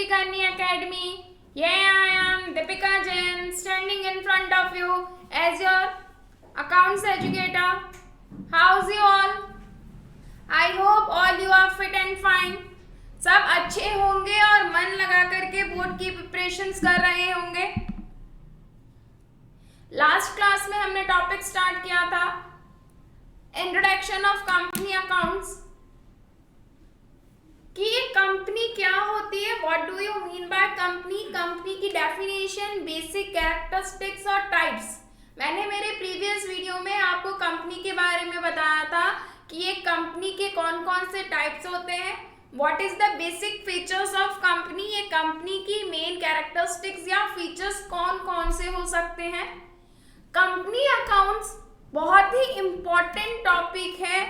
Dipikani Academy. Here I am, Deepika Jain, standing in front of you as your accounts educator. How's you all? I hope all you are fit and fine. सब अच्छे होंगे और मन लगा करके board की preparations कर रहे होंगे. लास्ट क्लास में हमने टॉपिक स्टार्ट किया था इंट्रोडक्शन ऑफ कंपनी अकाउंट्स कि ये कंपनी क्या होती है, what do you mean by company, company की डेफिनेशन, बेसिक कैरेक्टरिस्टिक्स और टाइप्स. मैंने मेरे प्रीवियस वीडियो में आपको कंपनी के बारे में बताया था कि ये कंपनी के कौन कौन से टाइप्स होते हैं, what is the basic features of company, ये कंपनी की मेन कैरेक्टरिस्टिक्स या फीचर्स कौन कौन से हो सकते हैं. कंपनी अकाउंट्स बहुत ही इम्पोर्टेंट टॉपिक है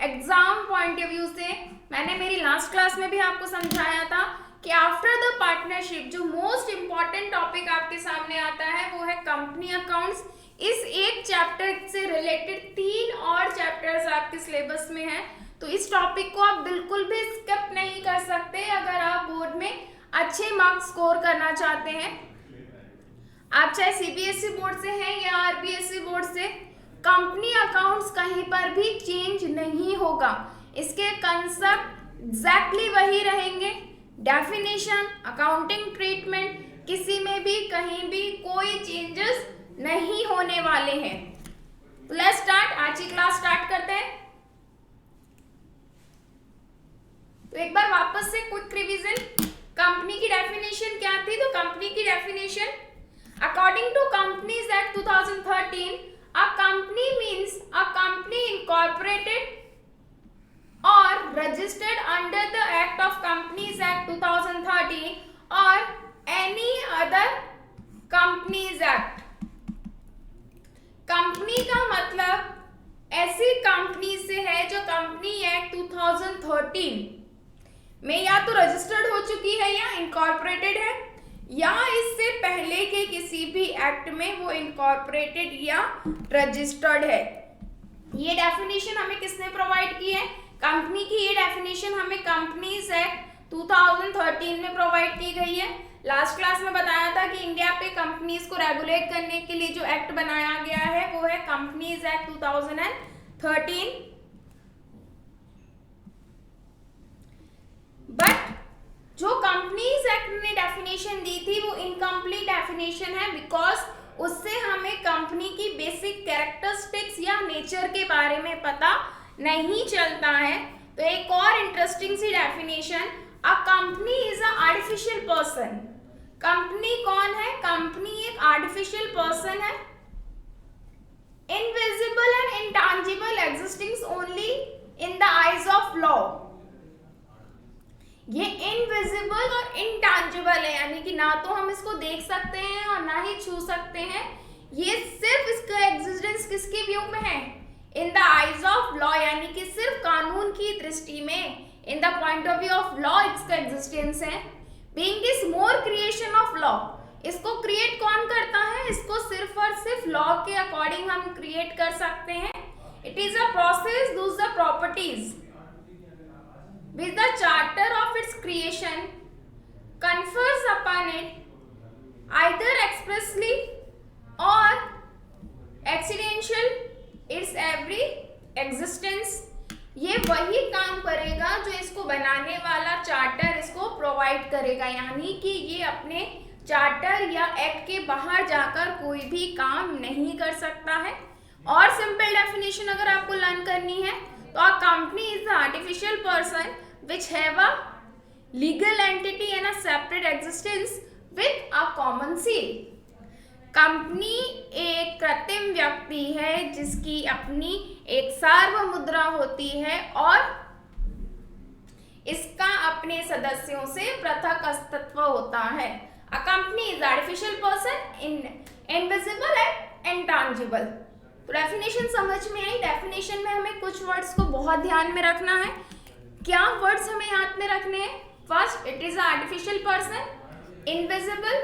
एग्जाम पॉइंट ऑफ व्यू से. मैंने मेरी लास्ट क्लास में भी आपको समझाया था कि आफ्टर द पार्टनरशिप जो मोस्ट इम्पॉर्टेंट टॉपिक आपके सामने आता है वो है कंपनी अकाउंट्स. इस एक चैप्टर से रिलेटेड 3 और चैप्टर्स आपके सिलेबस में हैं, तो इस टॉपिक को आप बिल्कुल भी स्किप नहीं कर सकते अगर आप बोर्ड में अच्छे मार्क्स स्कोर करना चाहते हैं. आप चाहे सीबीएसई बोर्ड से हैं या आरबीएसई बोर्ड से, कंपनी अकाउंट्स कहीं पर भी चेंज नहीं होगा. इसके कंसेप्ट एग्जैक्टली वही रहेंगे. डेफिनेशन, अकाउंटिंग ट्रीटमेंट, किसी में भी कहीं भी कोई चेंजेस नहीं होने वाले हैं. Let's start. आज की क्लास स्टार्ट करते हैं. तो एक बार वापस से क्विक रिवीजन. कंपनी की डेफिनेशन क्या थी? तो कंपनी की definition according to companies act 2013, a company means a company incorporated or registered under the Act of Companies Act 2013 or any other Companies Act. Company का मतलब ऐसी कंपनी से है जो कंपनी एक्ट 2013 में या तो रजिस्टर्ड हो चुकी है या इनकॉर्पोरेटेड है या इससे पहले के किसी भी एक्ट में वो इनकॉर्पोरेटेड या रजिस्टर्ड है. ये डेफिनेशन हमें किसने प्रोवाइड की है? कंपनी की ये डेफिनेशन हमें कंपनीज एक्ट 2013 में प्रोवाइड की गई है. लास्ट क्लास में बताया था कि इंडिया पे कंपनीज को रेगुलेट करने के लिए जो एक्ट बनाया गया है वो है कंपनीज एक्ट 2013. बट जो कंपनीज एक्ट ने डेफिनेशन दी थी वो इनकम्प्लीट डेफिनेशन है, बिकॉज उससे हमें कंपनी की बेसिक कैरेक्टरिस्टिक्स या नेचर के बारे में पता नहीं चलता है. तो एक और इंटरेस्टिंग सी definition, a company is a artificial person. Company कौन है? कंपनी एक आर्टिफिशियल पर्सन है. Invisible and intangible, existing only in the eyes of law. ये इनविजिबल और इंटैंजिबल है, यानी कि ना तो हम इसको देख सकते हैं और ना ही छू सकते हैं. ये सिर्फ इसका एग्जिस्टेंस किसके व्यू में है? इन द आईज ऑफ लॉ, यानी कि सिर्फ कानून की दृष्टि में, in the point of view of law इसका एग्जिस्टेंस है. Being this more creation of law, इसको क्रिएट कौन करता है? इसको सिर्फ और सिर्फ लॉ के अकॉर्डिंग हम क्रिएट कर सकते हैं. It is a process Dooj the properties with the charter of its creation confers upon it either expressly or accidental its every existence. ये वही काम करेगा जो इसको बनाने वाला चार्टर इसको प्रोवाइड करेगा, यानी कि ये अपने चार्टर या एक्ट के बाहर जाकर कोई भी काम नहीं कर सकता है. और सिंपल डेफिनेशन अगर आपको लर्न करनी है तो a company is the artificial person which have a legal entity and a separate existence with a common seal. Company एक कृत्रिम व्यक्ति है जिसकी अपनी एक सार्वमुद्रा होती है और इसका अपने सदस्यों से पृथक अस्तित्व होता है. A company is artificial person, invisible and intangible. तो डेफिनेशन समझ में आई. डेफिनेशन में हमें कुछ वर्ड्स को बहुत ध्यान में रखना है. क्या वर्ड्स हमें याद में रखने हैं? First, it is artificial person, invisible,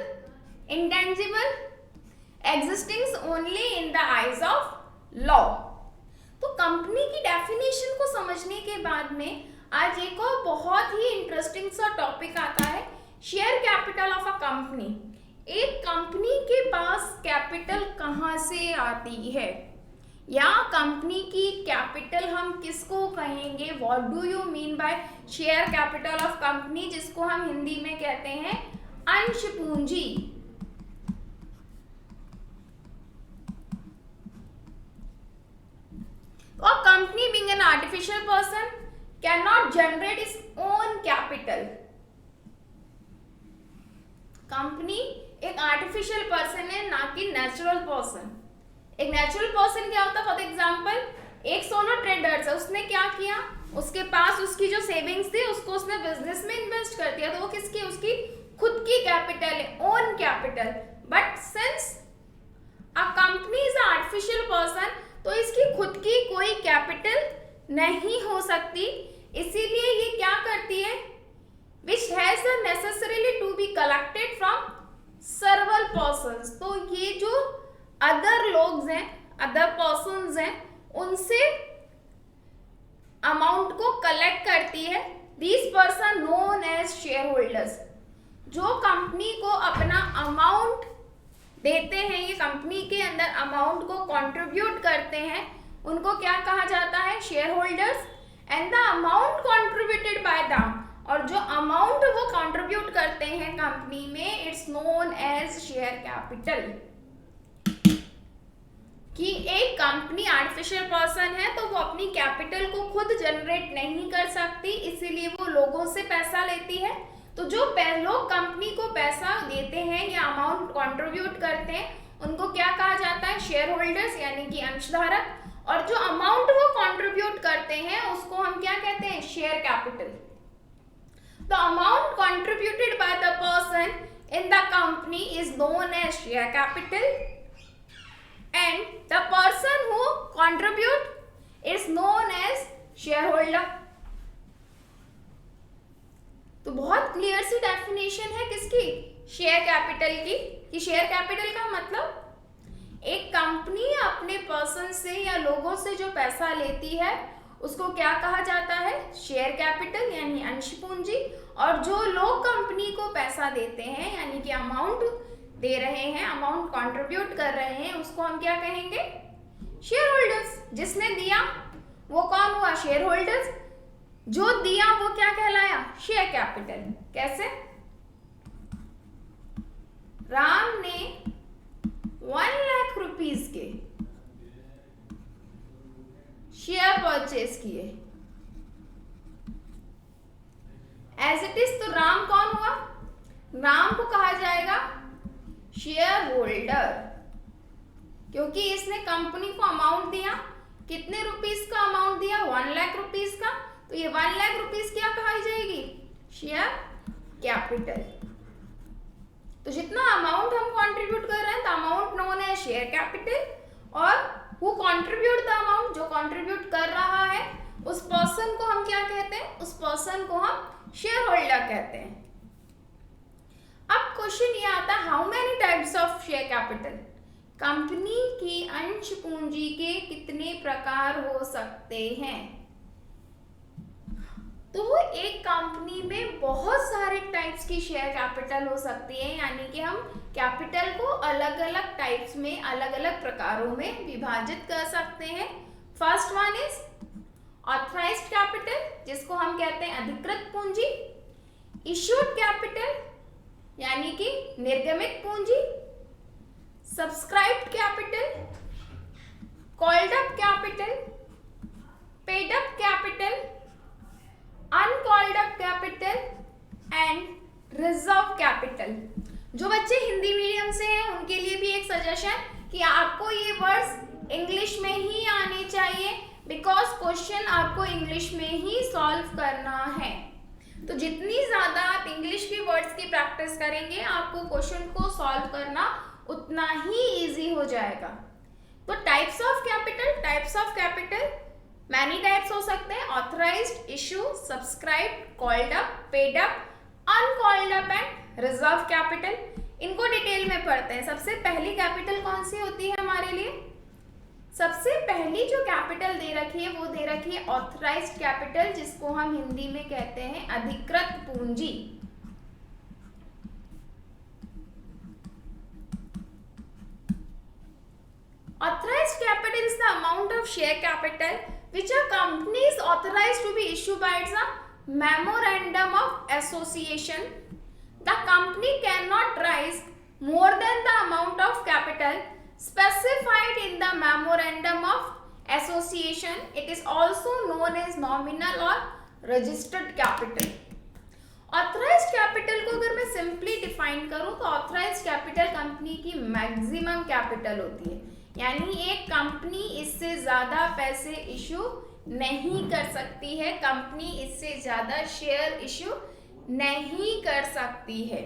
intangible, existing only in the eyes of law. तो कंपनी की डेफिनेशन को समझने के बाद में आज एक और बहुत ही इंटरेस्टिंग सा टॉपिक आता है share capital of a company, एक कंपनी के पास कैपिटल कहाँ से आती है, या कंपनी की कैपिटल हम किसको कहेंगे, what do you mean bye share capital of company, जिसको हम हिंदी में कहते हैं अंश पूंजी। A company being an artificial person cannot generate its own capital. Company एक आर्टिफिशियल पर्सन है, ना कि नेचुरल पर्सन। एक नेचुरल पर्सन क्या होता है, फॉर एग्जांपल एक सोलो ट्रेडर्स है, उसने क्या किया, उसके पास उसकी जो सेविंग्स थी उसको उसने बिजनेस में इन्वेस्ट कर दिया, तो वो किसकी, उसकी खुद की कैपिटल है, own capital. But since a company is artificial person, तो इसकी खुद की कोई कैपिटल नहीं हो सकती, इसीलिए ये क्या करती है, which has necessarily to be collected from several persons. तो ये जो अदर लोग हैं, अदर पर्सन्स हैं, उनसे अमाउंट को कलेक्ट करती है। These person known as shareholders. जो कंपनी को अपना अमाउंट देते हैं, ये कंपनी के अंदर अमाउंट को कंट्रीब्यूट करते हैं, उनको क्या कहा जाता है, share holders. And the amount contributed bye दम, और जो अमाउंट वो कंट्रीब्यूट करते हैं कंपनी में, it's known as share capital. कि एक कंपनी आर्टिफिशियल पर्सन है तो वो अपनी कैपिटल को खुद जनरेट नहीं कर सकती, इसीलिए वो लोगों से पैसा लेती है। तो जो लोग कंपनी को पैसा देते हैं या अमाउंट कंट्रीब्यूट करते हैं, उनको क्या कहा जाता है, शेयर होल्डर्स, यानी कि अंशधारक। और जो अमाउंट वो कंट्रीब्यूट करते हैं उसको हम क्या कहते हैं, share capital. The amount contributed by the person in the company is known as share capital, and the person who contribute is known as share holder. तो बहुत क्लियर सी डेफिनेशन है किसकी, शेयर कैपिटल की, कि शेयर कैपिटल का मतलब एक company अपने पर्सन से या लोगों से जो पैसा लेती है उसको क्या कहा जाता है, शेयर कैपिटल, यानी अंश पूंजी। और जो लोग कंपनी को पैसा देते हैं, यानी कि अमाउंट दे रहे हैं, अमाउंट कंट्रीब्यूट कर रहे हैं, उसको हम क्या कहेंगे, शेयर होल्डर्स। जिसने दिया वो कौन हुआ, शेयर होल्डर्स। जो दिया वो क्या कहलाया, शेयर कैपिटल। कैसे, राम ने 1 लाख रुपीस के शेयर परचेज किए, एज इट इज। तो राम कौन हुआ, राम को कहा जाएगा शेयर होल्डर, क्योंकि इसने कंपनी को अमाउंट दिया, कितने रुपीस का अमाउंट दिया, 1 लाख रुपीस का। तो ये 1 लाख रुपीस क्या कहा जाएगी, शेयर कैपिटल। तो जितना अमाउंट हम कंट्रीब्यूट कर रहे हैं, द अमाउंट नोन है शेयर कैपिटल। और हु कंट्रीब्यूट द अमाउंट, जो कंट्रीब्यूट कर रहा है, उस पर्सन को हम क्या कहते हैं, उस पर्सन को हम शेयर होल्डर कहते हैं। अब क्वेश्चन ये आता है, how many types of share capital, company की अंश पूंजी के कितने प्रकार हो सकते हैं। तो एक कंपनी में बहुत सारे टाइप्स की शेयर कैपिटल हो सकती है, यानी कि हम कैपिटल को अलग अलग टाइप्स में, अलग अलग प्रकारों में विभाजित कर सकते हैं। First one is authorised capital, जिसको हम कहते हैं अधिकृत पूंजी। इश्यूड कैपिटल, यानी कि निर्गमित पूंजी। Subscribed capital, called up capital, paid up capital, uncalled up capital and reserve capital. जो बच्चे हिंदी मीडियम से हैं उनके लिए भी एक सजेशन कि आपको ये वर्ड्स इंग्लिश में ही आने चाहिए, बिकॉज क्वेश्चन आपको इंग्लिश में ही सॉल्व करना है। तो जितनी ज़्यादा आप इंग्लिश के वर्ड्स की प्रैक्टिस करेंगे, आपको क्वेश्चन को सॉल्व करना उतना ही इजी हो जाएगा। तो types of capital many types हो सकते हैं, authorised, issue, subscribe, called up, paid up, uncalled up and reserve capital. इनको डिटेल में पढ़ते हैं। सबसे पहली कैपिटल कौन सी होती है हमारे लिए, सबसे पहली जो कैपिटल दे रखी है वो दे रखी है ऑथराइज्ड कैपिटल, जिसको हम हिंदी में कहते हैं अधिकृत पूंजी। Authorized capital is the amount of share capital which a company is authorized to be issued by its memorandum of association. The company cannot raise more than the amount of capital specified in the memorandum of association. It is also known as nominal or registered capital. Authorised capital को अगर मैं simply define करूं तो authorised capital company की maximum capital होती है, यानी एक कंपनी इससे ज्यादा पैसे इशू नहीं कर सकती है, कंपनी इससे ज्यादा शेयर इशू नहीं कर सकती है।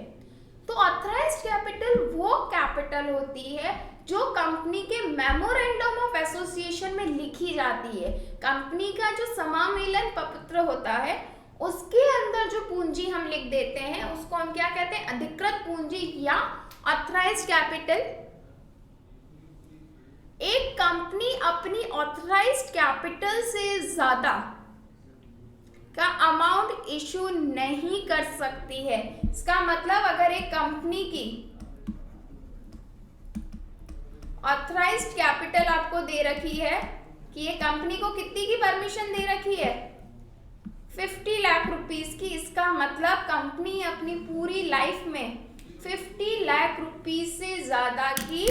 तो ऑथराइज्ड कैपिटल वो कैपिटल होती है जो कंपनी के मेमोरेंडम ऑफ एसोसिएशन में लिखी जाती है। कंपनी का जो समामेलन पत्र होता है उसके अंदर जो पूंजी हम लिख देते हैं उसको हम क्या कहते हैं, अधिकृत पूंजी या ऑथराइज्ड कैपिटल। एक कंपनी अपनी ऑथराइज्ड कैपिटल से ज्यादा का अमाउंट इशू नहीं कर सकती है। इसका मतलब अगर एक कंपनी की ऑथराइज्ड कैपिटल आपको दे रखी है कि ये कंपनी को कितनी की परमिशन दे रखी है, 50 लाख रुपीस की, इसका मतलब कंपनी अपनी पूरी लाइफ में 50 लाख रुपीस से ज्यादा की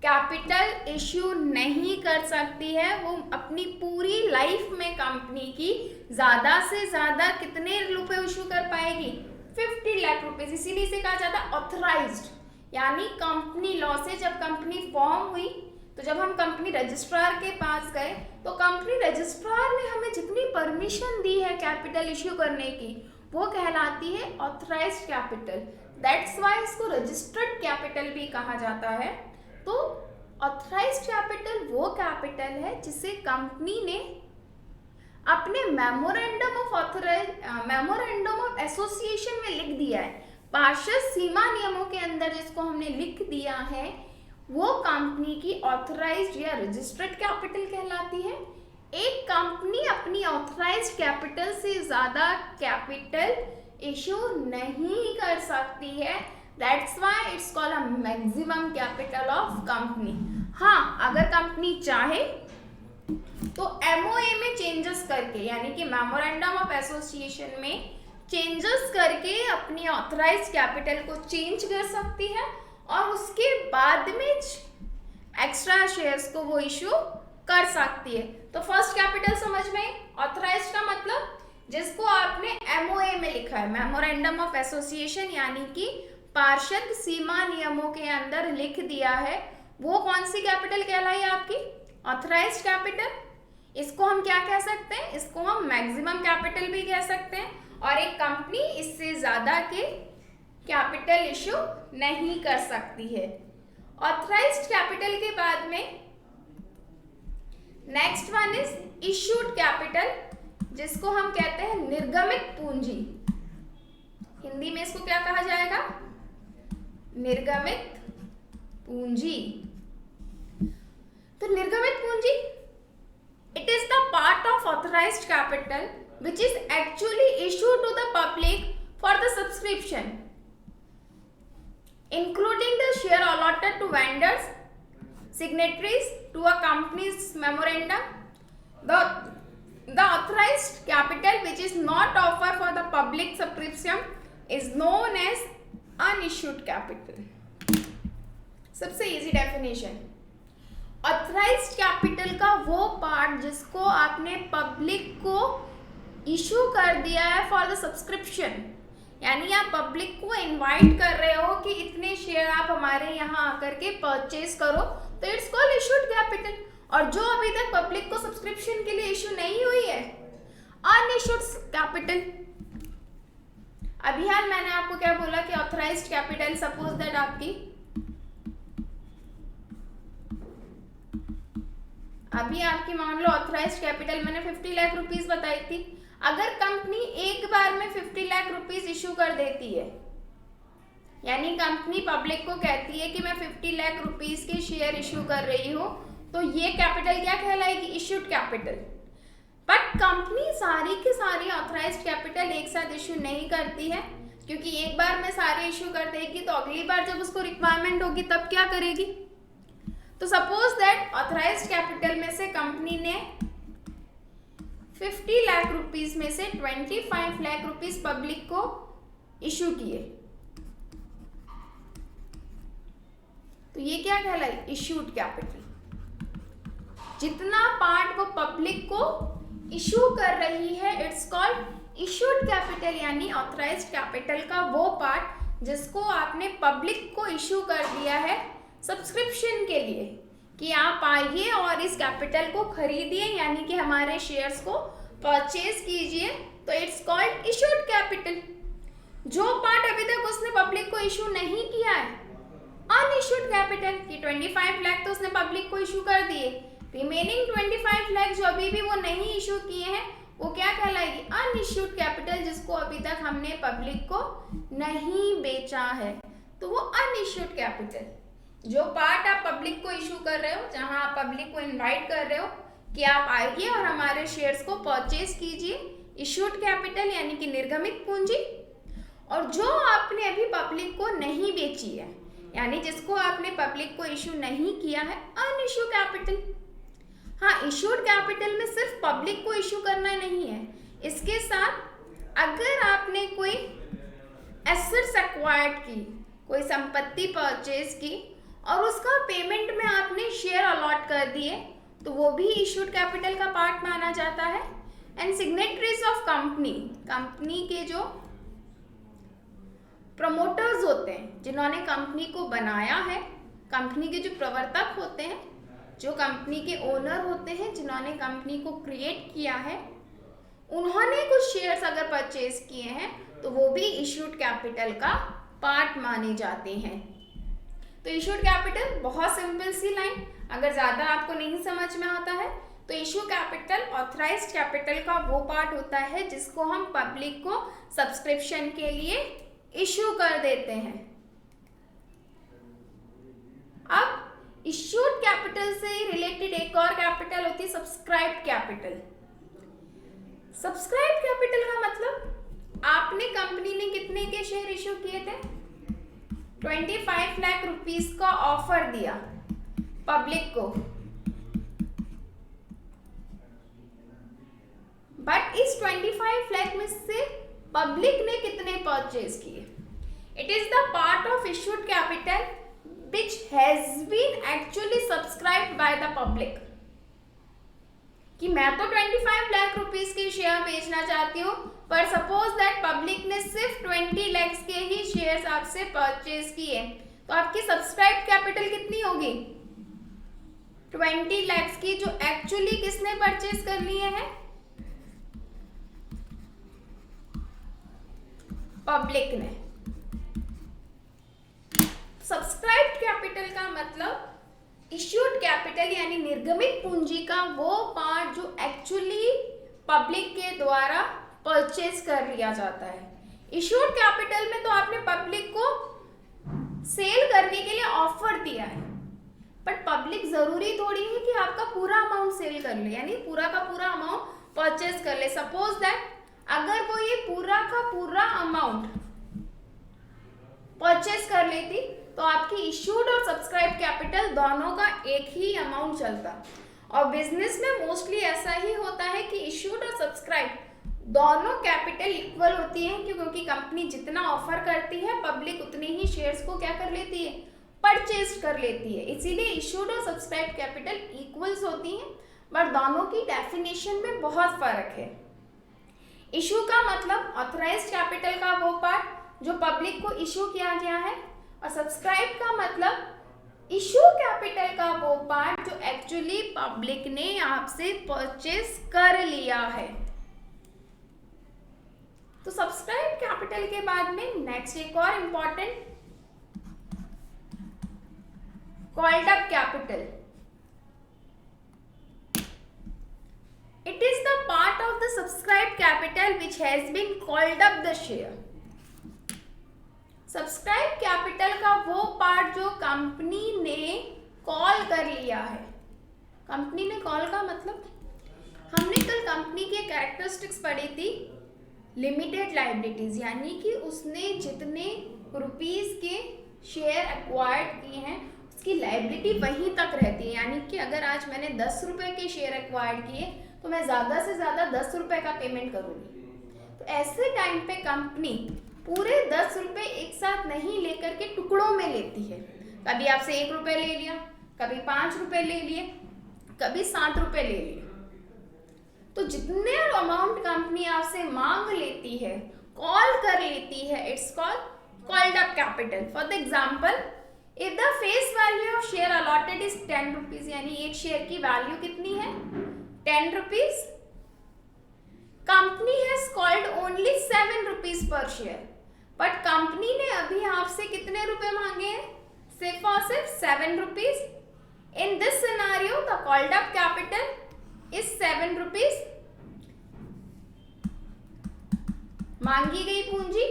कैपिटल इश्यू नहीं कर सकती है। वो अपनी पूरी लाइफ में कंपनी की ज्यादा से ज्यादा कितने रुपए इशू कर पाएगी, 50 लाख रुपीस। इसीलिए इसे कहा जाता है ऑथराइज्ड। यानी कंपनी लॉ से जब कंपनी फॉर्म हुई तो जब हम कंपनी रजिस्ट्रार के पास गए तो कंपनी रजिस्ट्रार ने हमें जितनी परमिशन दी है कैपिटल इश्यू करने की वो कहलाती है ऑथराइज्ड कैपिटल। दैट्स वाई इसको रजिस्टर्ड कैपिटल भी कहा जाता है। तो ऑथराइज्ड कैपिटल वो कैपिटल है जिसे कंपनी ने अपने मेमोरेंडम ऑफ एसोसिएशन में लिख दिया है। पार्षद सीमा नियमों के अंदर जिसको हमने लिख दिया है वो कंपनी की ऑथराइज्ड या रजिस्टर्ड कैपिटल कहलाती है। एक कंपनी अपनी ऑथराइज्ड कैपिटल से ज्यादा कैपिटल इशू नहीं कर सकती है। That's why it's called a maximum capital of company. हाँ, अगर कंपनी चाहे तो एमओए में चेंजेस करके, यानी कि मेमोरेंडम ऑफ एसोसिएशन में चेंजेस करके अपनी ऑथराइज्ड कैपिटल को चेंज कर सकती है और उसके बाद में एक्स्ट्रा शेयर्स को वो इशू कर सकती है। तो फर्स्ट कैपिटल समझ में, ऑथराइज्ड का मतलब जिसको आपने एमओए में लिखा है, मेमोरेंडम ऑफ एसोसिएशन, यानी कि पार्षद सीमा नियमों के अंदर लिख दिया है, वो कौन सी कैपिटल कहलाई आपकी, ऑथराइज्ड कैपिटल। इसको हम क्या कह सकते हैं, इसको हम मैक्सिमम कैपिटल भी कह सकते हैं। और एक कंपनी इससे ज्यादा के कैपिटल इशू नहीं कर सकती है। ऑथराइज्ड कैपिटल के बाद में next one is issued capital, जिसको हम कहते हैं निर्गमित पूंजी। हिंदी में इसको क्या कहा जाएगा, निर्गमित पूंजी। तो निर्गमित पूंजी it is the part of authorised capital which is actually issued to the public for the subscription, including the share allotted to vendors, signatories to a company's memorandum. The authorized capital which is not offered for the public subscription is known as unissued capital. सबसे easy definition, authorised capital का वो part जिसको आपने public को issue कर दिया है for the subscription, यानी आप पब्लिक को इनवाइट कर रहे हो कि इतने शेयर आप हमारे यहाँ आकर के परचेज करो, तो इट्स कॉल्ड इशूड कैपिटल। और जो अभी तक पब्लिक को सब्सक्रिप्शन के लिए इशू नहीं हुई है, अनइशूड कैपिटल। अभी हाल मैंने आपको क्या बोला कि ऑथराइज्ड कैपिटल, सपोज दैट आपकी अभी आपकी मान लो ऑथराइज्ड कैपिटल मैंने 50 लाख रुपीस बताई थी। अगर कंपनी एक बार में 50 लाख रुपीस इशू कर देती है, यानी कंपनी पब्लिक को कहती है कि मैं 50 लाख रुपीस के शेयर इशू कर रही हूँ, तो ये कैपिटल क्या कहलाएगी, इशूड कैपिटल। बट कंपनी सारी की सारी ऑथराइज्ड कैपिटल एक साथ इशू नहीं करती है, क्योंकि एक बार में सारे इशू कर देगी तो अगली बार जब उसको रिक्वायरमेंट होगी तब क्या करेगी, तो सपोज दैट ऑथराइज्ड कैपिटल में से कंपनी ने 50 लाख रुपीस में से 25 लाख रुपीस पब्लिक को इशू किए, तो ये क्या कहलाए? Issued capital. जितना पार्ट वो पब्लिक को इशू कर रही है इट्स कॉल्ड इशूड कैपिटल, यानी ऑथराइज्ड कैपिटल का वो पार्ट जिसको आपने पब्लिक को इशू कर दिया है सब्सक्रिप्शन के लिए कि आप आइए और इस कैपिटल को खरीदिए, यानी कि हमारे शेयर्स को परचेज कीजिए, तो इट्स कॉल्ड इशूड कैपिटल। जो पार्ट अभी तक उसने पब्लिक को इशू नहीं किया है अनइशूड कैपिटल कि 25 लाख तो उसने पब्लिक को इशू कर दिए, रिमेनिंग 25 लाख जो अभी भी वो नहीं इशू किए हैं वो क्या कहलाएगी? अनइशूड कैपिटल, जिसको अभी तक हमने पब्लिक को नहीं बेचा है, तो वो अनइशूड कैपिटल। जो पार्ट आप पब्लिक को इशू कर रहे हो, जहां आप पब्लिक को इनवाइट कर रहे हो कि आप आइए और हमारे शेयर्स को परचेज कीजिए, इशूड कैपिटल यानी कि निर्गमित पूंजी। और जो आपने अभी पब्लिक को नहीं बेची है, यानी जिसको आपने पब्लिक को इशू नहीं किया है, अनइशू कैपिटल। हाँ, इशूड कैपिटल में सिर्फ पब्लिक को इशू करना नहीं है, इसके साथ अगर आपने कोई एसेट्स एक्वायर्ड की, कोई संपत्ति परचेज की और उसका पेमेंट में आपने शेयर अलॉट कर दिए, तो वो भी इशूड कैपिटल का पार्ट माना जाता है। And signatories of company, company के जो प्रमोटर्स होते हैं, जिन्होंने कंपनी को बनाया है, कंपनी के जो प्रवर्तक होते हैं, जो कंपनी के ओनर होते हैं, जिन्होंने कंपनी को क्रिएट किया है, उन्होंने कुछ शेयर्स अगर परचेज किए हैं तो वो भी इशूड कैपिटल का पार्ट माने जाते हैं। तो इशूड कैपिटल बहुत सिंपल सी लाइन, अगर ज़्यादा आपको नहीं समझ में आता है तो इशू कैपिटल ऑथराइज्ड कैपिटल का वो पार्ट होता है जिसको हम पब्लिक को सब्सक्रिप्शन के लिए इशू कर देते हैं। अब इश्यूड कैपिटल से रिलेटेड एक और कैपिटल होती है सब्सक्राइब्ड कैपिटल। सब्सक्राइब्ड कैपिटल का मतलब आपने कंपनी ने कितने के शेयर इशू किए थे? 25 लाख रुपीस का ऑफर दिया पब्लिक को, बट इस 25 लाख में से पब्लिक ने कितने परचेज किए? It is the part of issued capital which has been actually subscribed by the public। कि मैं तो 25 लाख रुपीस के शेयर बेचना चाहती हूँ, पर सपोज दैट पब्लिक ने सिर्फ 20 लाख के ही शेयर्स आपसे परचेज किए, तो आपकी सब्सक्राइब कैपिटल कितनी होगी? 20 लाख की, जो एक्चुअली किसने परचेज कर लिए हैं? पब्लिक ने। सब्सक्राइब्ड कैपिटल का मतलब इश्यूड कैपिटल यानी निर्गमित पूंजी का वो पार्ट जो एक्चुअली पब्लिक के द्वारा परचेज कर लिया जाता है। इश्यूड कैपिटल में तो आपने पब्लिक को सेल करने के लिए ऑफर दिया है, बट पब्लिक जरूरी थोड़ी है कि आपका पूरा अमाउंट सेल कर ले, यानी पूरा का पूरा अमाउंट परचेज कर ले। सपोज दैट अगर वो ये पूरा का पूरा अमाउंट परचेज कर लेती तो आपकी इश्यूड और सब्सक्राइब कैपिटल दोनों का एक ही अमाउंट चलता। और बिजनेस में मोस्टली ऐसा ही होता है कि इश्यूड और सब्सक्राइब दोनों कैपिटल इक्वल होती है, क्योंकि कंपनी जितना ऑफर करती है पब्लिक उतने ही शेयर्स को क्या कर लेती है? परचेज कर लेती है। इसीलिए इश्यूड और सब्सक्राइब कैपिटल इक्वल्स होती हैं, बट दोनों की डेफिनेशन में बहुत फर्क है। इशू का मतलब ऑथराइज्ड कैपिटल का वो पार्ट जो पब्लिक को इशू किया गया है, और सब्सक्राइब का मतलब इशू कैपिटल का वो पार्ट जो एक्चुअली पब्लिक ने आपसे परचेज कर लिया है। तो सब्सक्राइब कैपिटल के बाद में नेक्स्ट एक और important called up capital. It is the part of the subscribed capital which has been called up the share। Subscribe capital का वो पार्ट जो कंपनी ने कॉल कर लिया है। कंपनी ने कॉल का मतलब, हमने कल कंपनी के कैरेक्टरिस्टिक्स पढ़ी थी लिमिटेड लायबिलिटीज, यानी कि उसने जितने रुपीस के शेयर एक्वायर्ड किए हैं उसकी लायबिलिटी वहीं तक रहती है, यानी कि अगर आज मैंने 10 रुपये के शेयर एक्वायर्ड किए तो मैं ज़्यादा से ज़्यादा 10 रुपये का पेमेंट करूँगी। तो ऐसे टाइम पे कंपनी पूरे 10 रुपये एक साथ नहीं लेकर के टुकड़ों में लेती है। कभी आपसे 1 रुपये ले लिया, कभी 5 रुपये ले लिए, कभी 60 रुपये ले लिए। तो जितने अमाउंट कंपनी आपसे मांग लेती है, कॉल कर लेती है, it's called up capital. For the example, if the face value of share allotted is 10 rupees, यानी एक शेयर की वैल्यू कितनी है 10 rupees, company has called only 7 rupees per share, but company ने अभी आपसे कितने रुपए मांगे हैं, सिर्फ और सिर्फ 7 rupees. In this scenario the called up capital is 7 rupees. मांगी गई पूंजी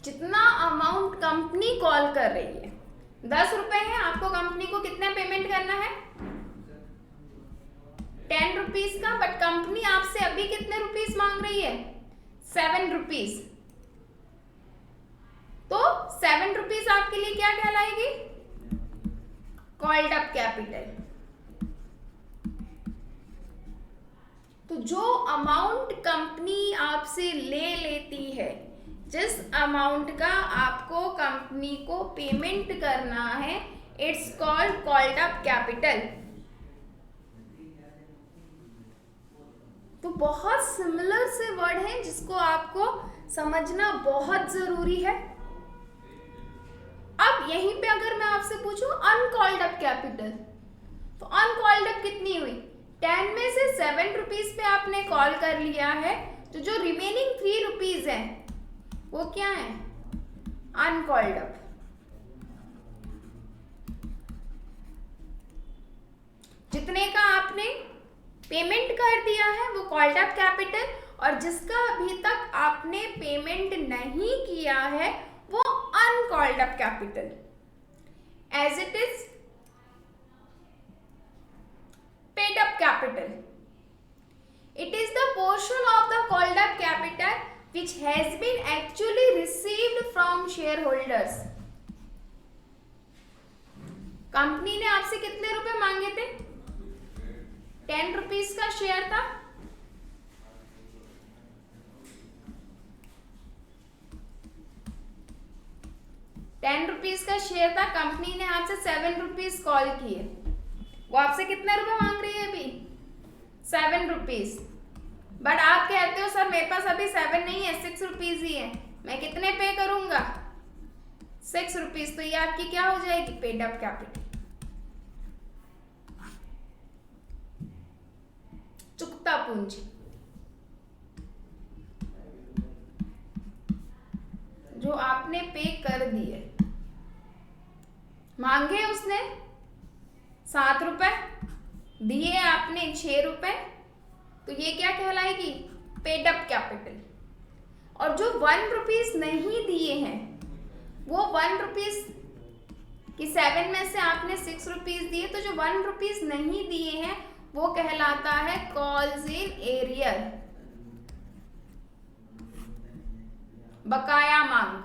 जितना अमाउंट कंपनी कॉल कर रही है 10 रुपए है, आपको कंपनी को कितना पेमेंट करना है 10 रुपीज का, बट कंपनी आपसे अभी कितने रुपीज मांग रही है 7 रुपीज। तो 7 रुपीज आपके लिए क्या कहलाएगी, कॉल्ड अप कैपिटल। तो जो अमाउंट कंपनी आपसे ले लेती है, जिस अमाउंट का आपको कंपनी को पेमेंट करना है, इट्स कॉल्ड अप कैपिटल। तो बहुत सिमिलर से वर्ड है जिसको आपको समझना बहुत जरूरी है। अब यहीं पे अगर मैं आपसे पूछूं अनकॉल्ड अप कैपिटल, तो अनकॉल्ड अप कितनी हुई, 10 में से 7 रुपीज पे आपने कॉल कर लिया है, तो जो रिमेनिंग 3 रुपीज है वो क्या है अनकॉल्ड अप। जितने का आपने पेमेंट कर दिया है वो कॉल्ड अप कैपिटल, और जिसका अभी तक आपने पेमेंट नहीं किया है वो uncalled up capital. As it is paid up capital. It is the portion of the called up capital which has been actually received from shareholders. Company ने आपसे कितने रुपए मांगे थे 10 रुपीज का शेयर था, कंपनी ने आपसे 7 रुपीज कॉल किए, वो आपसे कितने रुपए मांग रही है अभी 7 रुपीज, बट आप कहते हो सर मेरे पास अभी 7 नहीं है 6 रुपीज ही है, मैं कितने पे करूंगा 6 रुपीज। तो ये आपकी क्या हो जाएगी पेड अप कैपिटल, चुकता पूंजी। जो आपने पे कर दिए, मांगे उसने 7 रुपए, दिए आपने 6 रुपए, तो ये क्या कहलाएगी पेड अप कैपिटल। और जो 1 रुपीज नहीं दिए हैं, वो 1 रुपीज की 7 में से आपने 6 रुपीज दिए, तो जो 1 रुपीज नहीं दिए हैं वो कहलाता है कॉल्स इन एरियर, बकाया मांग।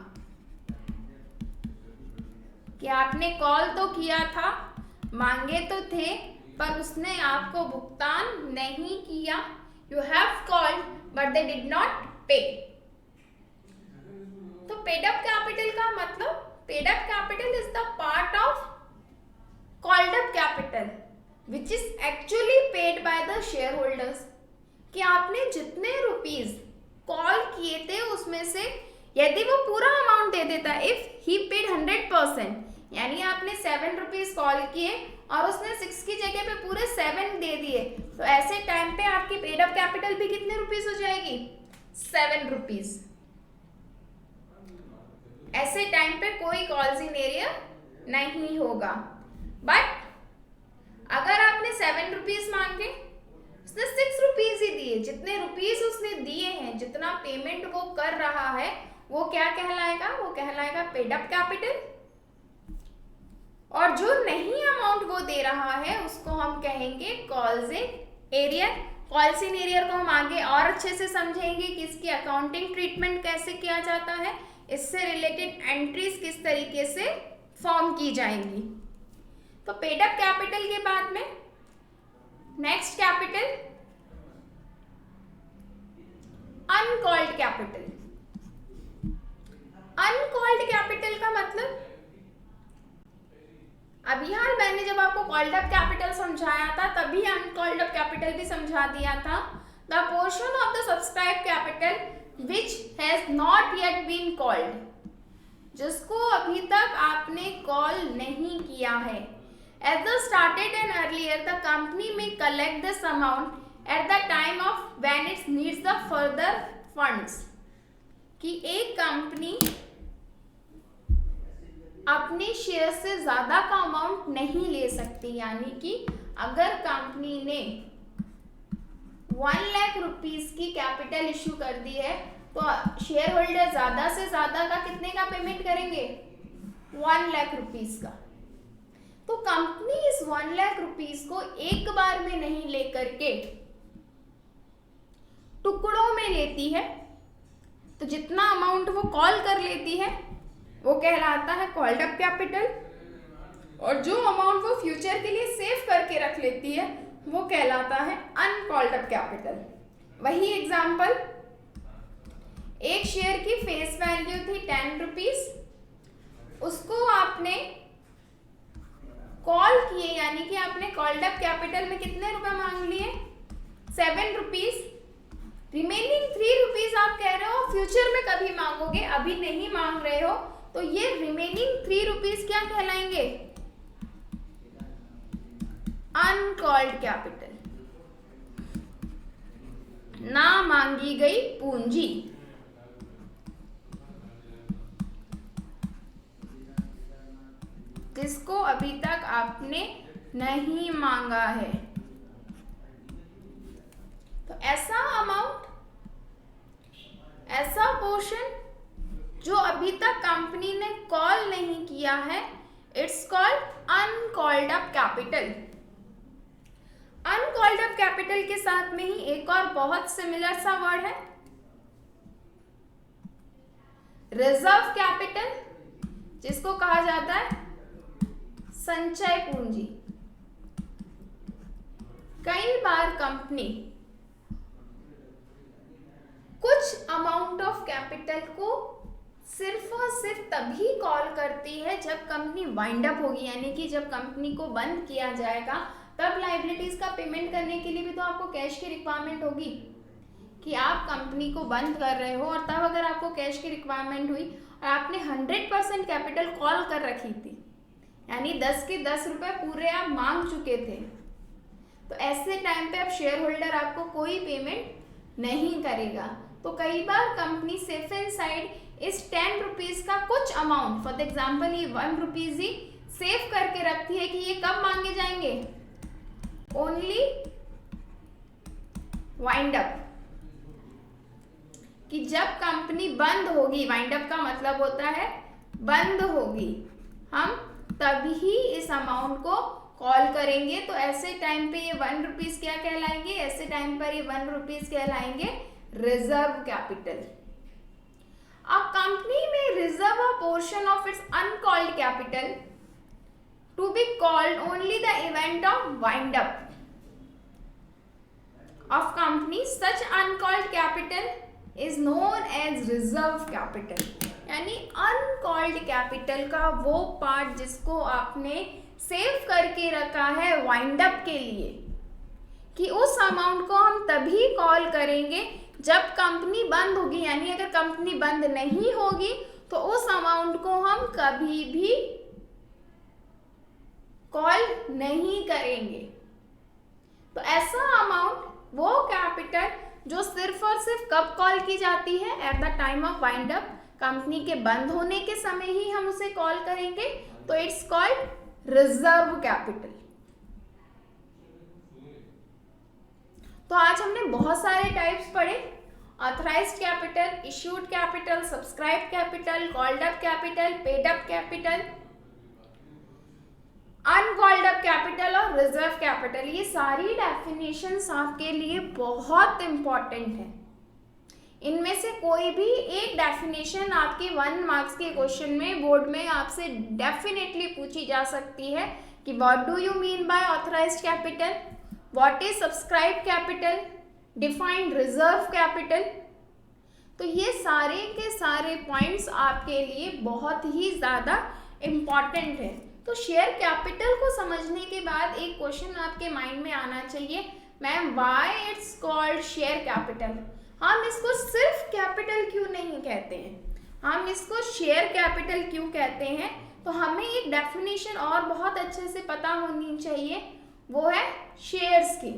कि आपने कॉल तो किया था, मांगे तो थे, पर उसने आपको भुगतान नहीं किया। You have called but they did not पे। तो पेड अप कैपिटल का मतलब, paid up capital is the part of called up capital which is actually paid by the share holders. कि आपने जितने रुपीज कॉल किए थे उसमें से यदि वो पूरा अमाउंट दे देता, इफ ही पेड 100%, यानी आपने 7 रुपीज कॉल किए और उसने 6 की जगह पे पूरे 7 दे दिए, तो ऐसे टाइम पे आपकी पेड अप कैपिटल भी कितने रुपीज हो जाएगी 7 रुपीज। ऐसे टाइम पे कोई कॉल्स इन एरियर नहीं होगा। बट अगर आपने 7 रुपीज मांगे, उसने 6 रुपीज ही दिए, जितने रुपीज उसने दिए हैं, जितना पेमेंट वो कर रहा है, वो क्या कहलाएगा, वो कहलाएगा पेड अप कैपिटल। और जो नहीं अमाउंट वो दे रहा है उसको हम कहेंगे calls in arrear. Call scenario को हम आगे और अच्छे से समझेंगे कि इसकी अकाउंटिंग ट्रीटमेंट कैसे किया जाता है, इससे रिलेटेड एंट्रीज किस तरीके से फॉर्म की जाएंगी। तो पेड अप कैपिटल के बाद में next capital uncalled capital. Uncalled capital का मतलब, अभी हाल मैंने जब आपको कॉल्ड अप कैपिटल समझाया था तभी अनकॉल्ड अप कैपिटल भी समझा दिया था। The portion of the subscribe capital which has not yet been called, जिसको अभी तक आपने कॉल नहीं किया है। As the started and earlier, the company may collect this amount at the time of when it needs the further funds. कि एक company अपने शेयर से ज़्यादा का अमाउंट नहीं ले सकती, यानी कि अगर कंपनी ने 1 लाख रुपीस की कैपिटल इशू कर दी है तो शेयर होल्डर ज़्यादा से ज़्यादा का कितने का पेमेंट करेंगे, 1 लाख रुपीस का। तो कंपनी इस 1 लाख रुपीस को एक बार में नहीं लेकर के टुकड़ों में लेती है, तो जितना अमाउंट वो कॉल कर लेती है वो कहलाता है कॉल्ड अप कैपिटल, और जो अमाउंट वो फ्यूचर के लिए सेव करके रख लेती है वो कहलाता है अनकॉल्ड अप कैपिटल। वही एग्जांपल, एक शेयर की फेस वैल्यू थी 10 रुपीस, उसको आपने कॉल किए, यानी कि आपने कॉल्ड अप कैपिटल में कितने रुपए मांग लिए, 7 रुपीस। रिमेनिंग 3 रुपीस आप कह रहे हो फ्यूचर में कभी मांगोगे, अभी नहीं मांग रहे हो, तो ये रिमेनिंग 3 रुपीस क्या कहलाएंगे, अनकॉल्ड कैपिटल, ना मांगी गई पूंजी। जिसको अभी तक आपने नहीं मांगा है। तो ऐसा अमाउंट, ऐसा पोर्शन जो अभी तक कंपनी ने कॉल नहीं किया है, it's called uncalled up capital. Uncalled up capital के साथ में ही एक और बहुत सिमिलर सा वर्ड है, रिजर्व कैपिटल, जिसको कहा जाता है संचय पूंजी। कई बार कंपनी कुछ अमाउंट ऑफ कैपिटल को सिर्फ और सिर्फ तभी कॉल करती है जब कंपनी वाइंड अप होगी, यानी कि जब कंपनी को बंद किया जाएगा तब लायबिलिटीज का पेमेंट करने के लिए भी तो आपको कैश की रिक्वायरमेंट होगी, कि आप कंपनी को बंद कर रहे हो और तब अगर आपको कैश की रिक्वायरमेंट हुई और आपने 100% कैपिटल कॉल कर रखी थी, यानी 10 के 10 रुपए पूरे आप मांग चुके थे, तो ऐसे टाइम पे अब शेयर होल्डर आपको कोई पेमेंट नहीं करेगा। तो कई बार कंपनी सेफ एंड साइड इस 10 रुपीज का कुछ अमाउंट, फॉर एग्जाम्पल ये 1 रुपीज ही सेव करके रखती है कि ये कब मांगे जाएंगे, ओनली वाइंड अप, कि जब कंपनी बंद होगी, वाइंड अप का मतलब होता है बंद होगी, हम तभी इस अमाउंट को कॉल करेंगे। तो ऐसे टाइम पे ये 1 रुपीज क्या कहलाएंगे, ऐसे टाइम पर ये 1 रुपीज कहलाएंगे reserve capital. A company may reserve a portion of its uncalled capital to be called only the event of wind up of company, such uncalled capital is known as reserve capital. यानी uncalled capital का वो part जिसको आपने save करके रखा है wind up के लिए, कि उस अमाउंट को हम तभी कॉल करेंगे जब कंपनी बंद होगी, यानी अगर कंपनी बंद नहीं होगी तो उस अमाउंट को हम कभी भी कॉल नहीं करेंगे। तो ऐसा अमाउंट, वो कैपिटल जो सिर्फ और सिर्फ कब कॉल की जाती है, at the time of wind up, company के बंद होने के समय ही हम उसे कॉल करेंगे, तो इट्स कॉल्ड रिजर्व कैपिटल। तो आज हमने बहुत सारे टाइप्स पढ़े, authorised capital, issued capital, subscribe capital, called up capital, paid up capital, uncalled up capital capital और रिजर्व कैपिटल, ये सारी डेफिनेशंस आपके लिए बहुत इंपॉर्टेंट है। इनमें से कोई भी एक डेफिनेशन आपके 1 मार्क्स के क्वेश्चन में बोर्ड में आपसे डेफिनेटली पूछी जा सकती है कि what do you mean bye authorised capital, what is subscribed capital, defined reserve capital. तो ये सारे के सारे पॉइंट्स आपके लिए बहुत ही ज़्यादा इम्पॉर्टेंट है। तो शेयर कैपिटल को समझने के बाद एक क्वेश्चन आपके माइंड में आना चाहिए, ma'am why it's called share capital. हम इसको सिर्फ कैपिटल क्यों नहीं कहते हैं, हम इसको शेयर कैपिटल क्यों कहते हैं? तो हमें एक डेफिनेशन और बहुत अच्छे से पता होनी चाहिए, वो है शेयर्स की,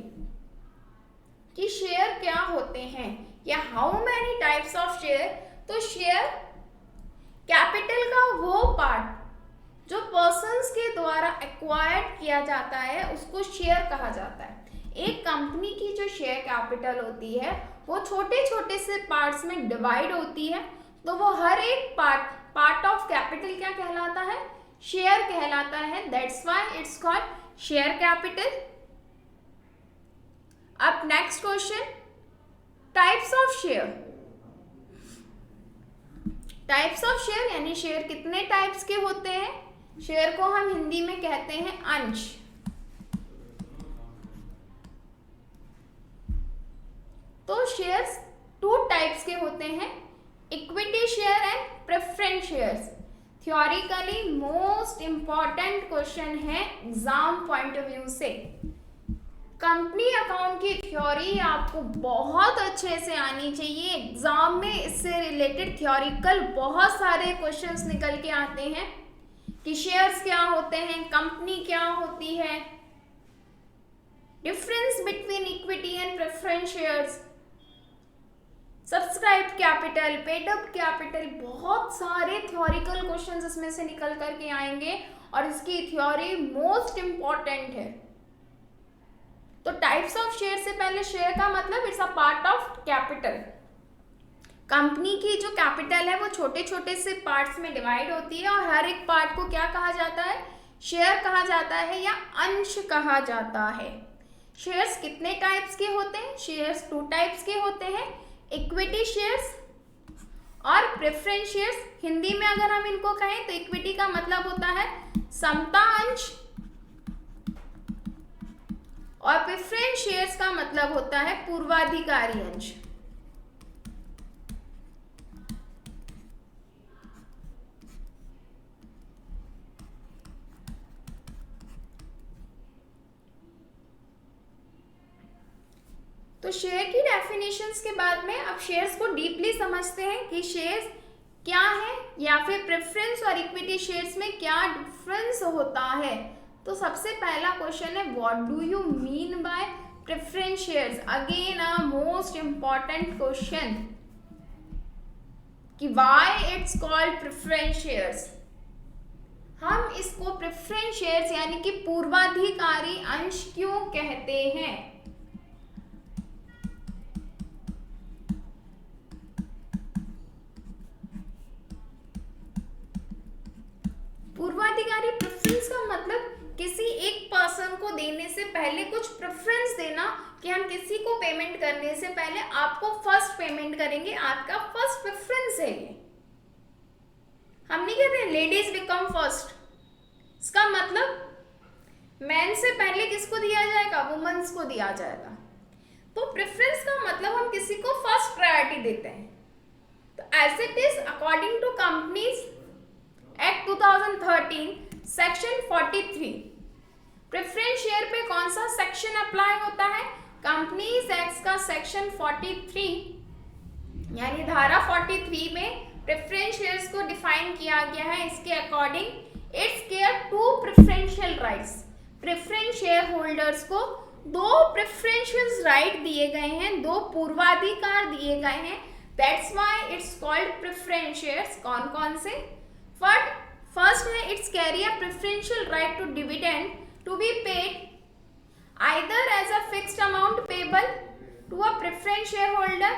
कि शेयर क्या होते हैं या how many types of share. तो शेयर कैपिटल का वो पार्ट जो पर्सन्स के द्वारा एक्वायर्ड किया जाता है उसको शेयर कहा जाता है। एक कंपनी की जो शेयर कैपिटल होती है वो छोटे छोटे से पार्ट्स में डिवाइड होती है, तो वो हर एक पार्ट ऑफ कैपिटल क्या कहलाता है, शेयर कहलाता है। That's why it's called share capital. अब next question, types of share. Types of share यानी शेयर कितने टाइप्स के होते हैं? शेयर को हम हिंदी में कहते हैं अंश। तो शेयर्स 2 टाइप्स के होते हैं, equity share and preference shares. Theoretically most important question है एग्जाम पॉइंट ऑफ व्यू से। कंपनी अकाउंट की थ्योरी आपको बहुत अच्छे से आनी चाहिए। एग्जाम में इससे रिलेटेड थ्योरिकल बहुत सारे क्वेश्चंस निकल के आते हैं कि शेयर्स क्या होते हैं, कंपनी क्या होती है, difference between equity and preference shares, subscribed capital, paid up capital, बहुत सारे थ्योरिकल क्वेश्चंस इसमें से निकल करके आएंगे और इसकी थ्योरी मोस्ट इंपॉर्टेंट है। तो टाइप्स ऑफ शेयर से पहले, शेयर का मतलब it's a part of capital. Company की जो कैपिटल है वो छोटे छोटे से पार्ट्स में डिवाइड होती है और हर एक पार्ट को क्या कहा जाता है, शेयर कहा जाता है या अंश कहा जाता है। शेयर्स कितने टाइप्स के होते हैं? शेयर्स 2 टाइप्स के होते हैं, इक्विटी शेयर्स और प्रेफरेंस शेयर्स। हिंदी में अगर हम इनको कहें तो इक्विटी का मतलब होता है समता अंश और प्रेफरेंस शेयर्स का मतलब होता है पूर्वाधिकारी अंश। तो शेयर की डेफिनेशंस के बाद में अब शेयर्स को डीपली समझते हैं कि शेयर्स क्या है या फिर प्रेफरेंस और इक्विटी शेयर्स में क्या डिफरेंस होता है। तो सबसे पहला क्वेश्चन है, what do you mean by preference shares. Again a most important question कि why it's called preference shares. हम इसको प्रेफरेंस शेयर्स यानी कि पूर्वाधिकारी अंश क्यों कहते हैं? पूर्वाधिकारी प्रेफरेंस का मतलब किसी एक पर्सन को देने से पहले कुछ प्रेफरेंस देना, कि हम किसी को पेमेंट करने से पहले आपको फर्स्ट पेमेंट करेंगे, आपका फर्स्ट प्रेफरेंस है ये। हम नहीं कहते लेडीज बिकम फर्स्ट, इसका मतलब मैन से पहले किसको दिया जाएगा, वुमेन्स को दिया जाएगा। तो प्रेफरेंस का मतलब हम किसी को फर्स्ट प्रायोरिटी देते हैं। तो as it is according to companies act 2013 section 43, preference share पे कौन सा सेक्शन अप्लाई होता है? कंपनीज एक्ट का सेक्शन 43 यानी धारा 43 में प्रेफरेंस शेयर्स को डिफाइन किया गया है। इसके according it's care 2 preferential rights. Preference share holders को 2 प्रेफरेंशियल राइट दिए गए हैं, 2 पूर्वाधिकार दिए गए हैं। That's why it's called preference shares. कौन कौन से? फर्स्ट है, it's carry a preferential right to dividend to be paid either as a fixed amount payable to a preference share holder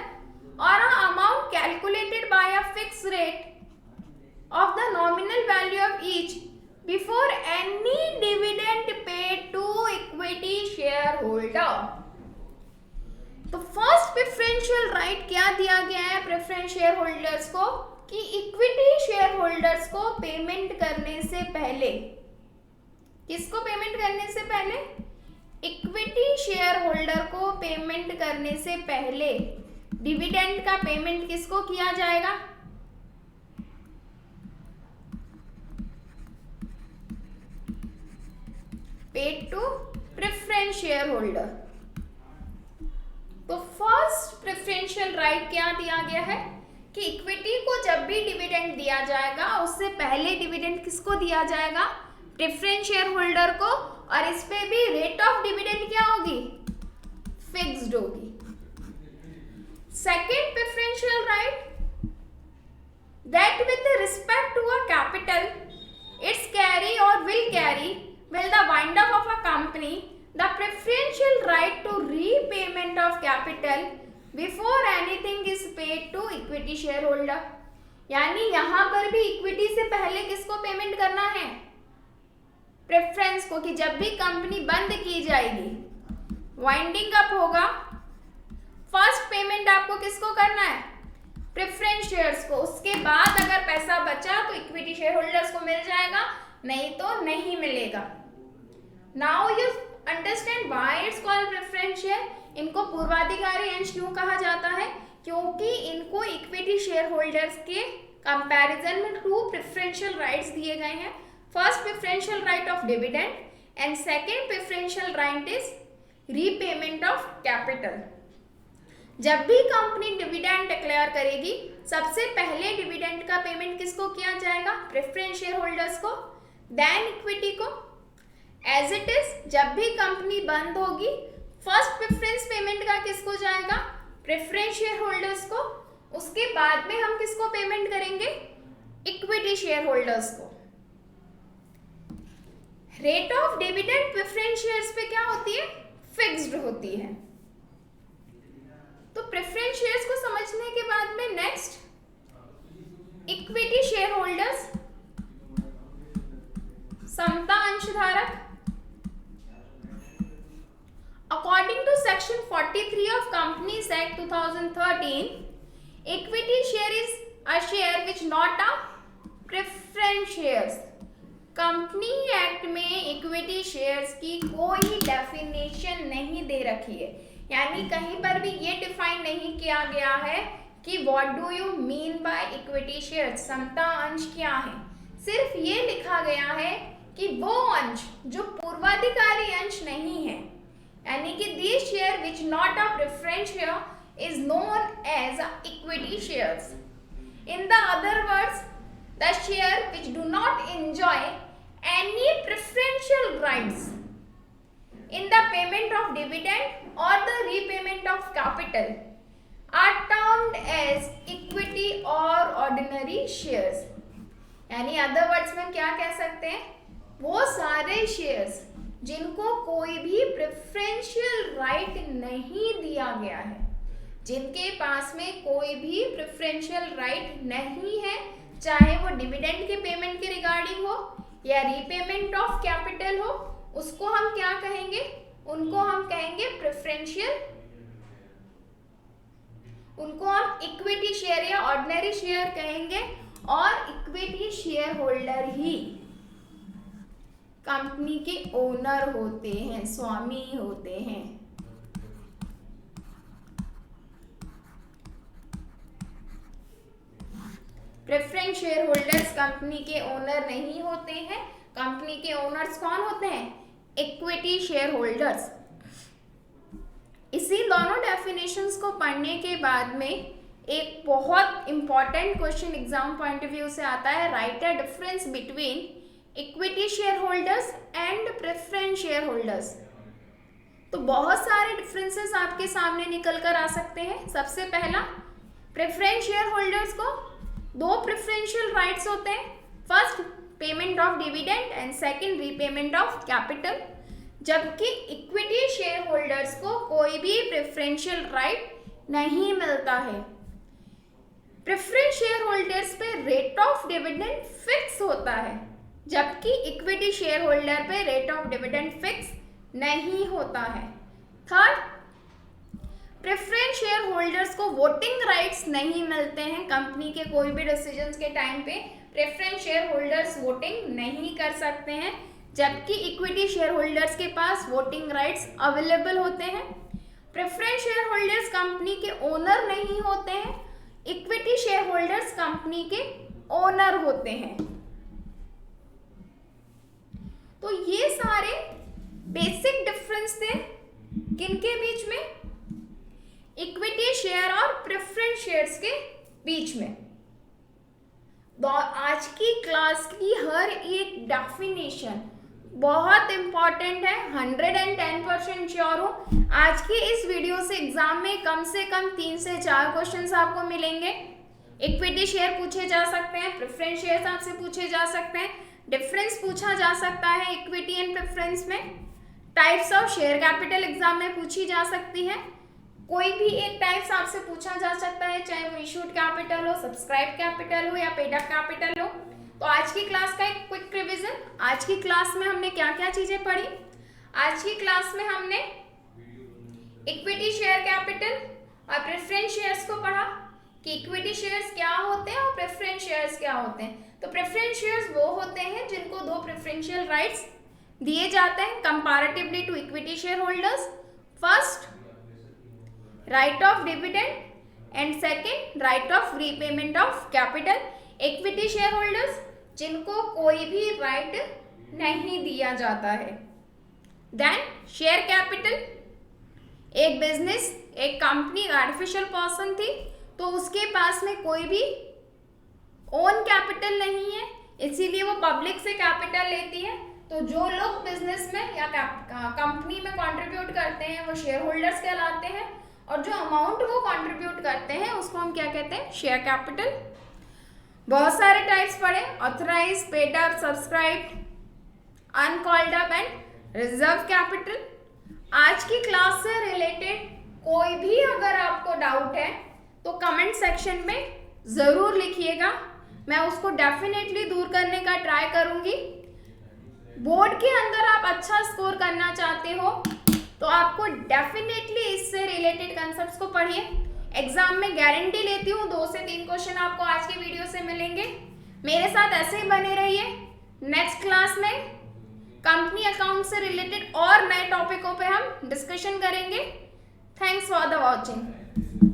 or a amount calculated by a fixed rate of the nominal value of each before any dividend paid to holder. तो first preferential right क्या दिया गया है preference share holders को कि equity share holders को payment करने से पहले, किसको पेमेंट करने से पहले, इक्विटी शेयर होल्डर को पेमेंट करने से पहले डिविडेंड का पेमेंट किसको किया जाएगा, paid to preference share holder. तो फर्स्ट प्रेफरेंशियल राइट क्या दिया गया है कि इक्विटी को जब भी डिविडेंड दिया जाएगा उससे पहले डिविडेंड किसको दिया जाएगा, प्रेफरेंस शेयर होल्डर को, और इस पे भी रेट ऑफ डिविडेंड क्या होगी, फिक्स्ड होगी। Second preferential right, that with respect to a capital it's carry or will carry will the wind up of a company the preferential right to repayment of capital before anything is paid to equity shareholder। यानी यहाँ पर भी equity से पहले किसको payment करना है, preference को, कि जब भी कंपनी बंद की जाएगी, वाइंडिंग अप होगा, फर्स्ट पेमेंट आपको किसको करना है, प्रेफरेंस शेयर्स को। उसके बाद अगर पैसा बचा तो इक्विटी शेयर होल्डर्स को मिल जाएगा, नहीं तो नहीं मिलेगा। Now you understand why it's called preference share. इनको पूर्वाधिकारी अंश क्यों कहा जाता है, क्योंकि इनको इक्विटी शेयर होल्डर्स के कंपैरिजन में टू प्रेफरेंशियल राइट्स दिए गए हैं। First preferential right of dividend and second preferential right is repayment of capital. जब भी कंपनी डिविडेंड डिक्लेयर करेगी सबसे पहले डिविडेंड का पेमेंट किसको किया जाएगा, प्रेफरेंस शेयर होल्डर्स को, देन इक्विटी को। एज इट इज जब भी कंपनी बंद होगी फर्स्ट प्रेफरेंस पेमेंट का किसको जाएगा, प्रेफरेंस शेयर होल्डर्स को। उसके बाद में हम किसको पेमेंट करेंगे, इक्विटी शेयर होल्डर्स को। Rate of dividend preference shares पे क्या होती है, फिक्स्ड होती है। तो प्रेफरेंस शेयर्स को समझने के बाद में नेक्स्ट इक्विटी शेयर होल्डर्स, समता अंशधारक। According to section 43 of companies act 2013, equity share is a share which not a preference shares. Company act में इक्विटी शेयर्स की कोई डेफिनेशन नहीं दे रखी है, यानी कहीं पर भी ये डिफाइन नहीं किया गया है कि what do you mean by equity shares, समता अंश क्या है। सिर्फ ये लिखा गया है कि वो अंश जो पूर्वाधिकारी अंश नहीं है, यानी कि this share which not a preference share is known as equity shares. In the other words, the share which do not enjoy any preferential rights in the payment of dividend or the repayment of capital are termed as equity or ordinary shares। यानी other words में क्या कह सकते हैं, वो सारे shares जिनको कोई भी प्रेफरेंशियल राइट नहीं दिया गया है, जिनके पास में कोई भी प्रेफरेंशियल राइट नहीं है, चाहे वो डिविडेंड के पेमेंट के रिगार्डिंग हो या रीपेमेंट ऑफ कैपिटल हो, उसको हम क्या कहेंगे, उनको हम कहेंगे प्रेफरेंशियल, उनको हम इक्विटी शेयर या ऑर्डिनरी शेयर कहेंगे। और इक्विटी शेयर होल्डर ही कंपनी के ओनर होते हैं, स्वामी होते हैं। प्रेफरेंस शेयर होल्डर्स कंपनी के ओनर नहीं होते हैं। कंपनी के ओनर्स कौन होते हैं, इक्विटी शेयर होल्डर्स। इसी दोनों डेफिनेशंस को पढ़ने के बाद में एक बहुत important question exam point of view से आता है, right a difference between equity share holders and preference share holders. तो बहुत सारे डिफरेंसेस आपके सामने निकल कर आ सकते हैं। सबसे पहला, प्रेफरेंस शेयर होल्डर्स को दो प्रेफरेंशियल राइट्स होते हैं, first payment of dividend and second repayment of capital, जबकि इक्विटी शेयर होल्डर्स को कोई भी प्रेफरेंशियल राइट नहीं मिलता है। प्रेफरेंस शेयर होल्डर्स पे रेट ऑफ डिविडेंड फिक्स होता है, जबकि इक्विटी शेयर होल्डर पे रेट ऑफ डिविडेंड फिक्स नहीं होता है। थर्ड, प्रेफरेंस शेयर होल्डर्स को वोटिंग राइट्स नहीं मिलते हैं। कंपनी के कोई भी डिसीजंस के टाइम पे प्रेफरेंस शेयर होल्डर्स वोटिंग नहीं कर सकते हैं, जबकि इक्विटी शेयर होल्डर्स के पास वोटिंग राइट्स अवेलेबल होते हैं। प्रेफरेंस शेयर होल्डर्स कंपनी के ओनर नहीं होते हैं, इक्विटी शेयर होल्डर्स कंपनी के ओनर होते हैं। तो ये सारे बेसिक डिफरेंस थे किनके बीच में, इक्विटी शेयर और प्रेफरेंस शेयर्स के बीच में। तो आज की क्लास की हर एक डेफिनेशन बहुत इंपॉर्टेंट है, 110% श्योर हूँ। आज की इस वीडियो से एग्जाम में कम से कम 3 से 4 क्वेश्चंस आपको मिलेंगे। इक्विटी शेयर पूछे जा सकते हैं, प्रेफरेंस शेयर आपसे पूछे जा सकते हैं, डिफरेंस पूछा जा सकता है इक्विटी एंड प्रेफरेंस में, types of share capital exam में पूछी जा सकती है, कोई भी एक टाइप्स आपसे पूछा जा सकता है, चाहे वो इशूड कैपिटल हो, सब्सक्राइब कैपिटल हो या पेड अप कैपिटल हो। तो आज की क्लास का एक क्विक रिवीजन, आज की क्लास में हमने क्या क्या चीजें पढ़ी। आज की क्लास में हमने इक्विटी शेयर कैपिटल और प्रेफरेंस शेयर्स को पढ़ा कि इक्विटी शेयर्स क्या होते हैं और प्रेफरेंस शेयर्स क्या होते हैं। तो प्रेफरेंस शेयर्स वो होते हैं जिनको 2 प्रेफरेंशियल राइट्स दिए जाते हैं comparatively to equity share holders. First, right of dividend and second, right of repayment of capital. Equity share holders जिनको कोई भी राइट नहीं दिया जाता है। देन शेयर कैपिटल, एक बिजनेस, एक कंपनी, आर्टिफिशियल पर्सन थी तो उसके पास में कोई भी ओन कैपिटल नहीं है, इसीलिए वो पब्लिक से कैपिटल लेती है। तो जो लोग बिजनेस में या कंपनी में कंट्रीब्यूट करते हैं वो शेयर होल्डर्स कहलाते हैं, और जो अमाउंट वो कंट्रीब्यूट करते हैं उसको हम क्या कहते हैं, शेयर कैपिटल। बहुत सारे टाइप्स पढ़े, authorise, paid up, subscribed, uncalled up and reserve capital. आज की क्लास से रिलेटेड कोई भी अगर आपको डाउट है तो कमेंट सेक्शन में जरूर लिखिएगा, मैं उसको डेफिनेटली दूर करने का ट्राई करूंगी। बोर्ड के अंदर आप अच्छा स्कोर करना चाहते हो तो आपको डेफिनेटली इससे रिलेटेड कंसेप्ट्स को पढ़िए। एग्जाम में गारंटी लेती हूँ 2 से 3 क्वेश्चन आपको आज की वीडियो से मिलेंगे। मेरे साथ ऐसे ही बने रहिए। नेक्स्ट क्लास में कंपनी अकाउंट से रिलेटेड और नए टॉपिकों पे हम डिस्कशन करेंगे। Thanks for the watching.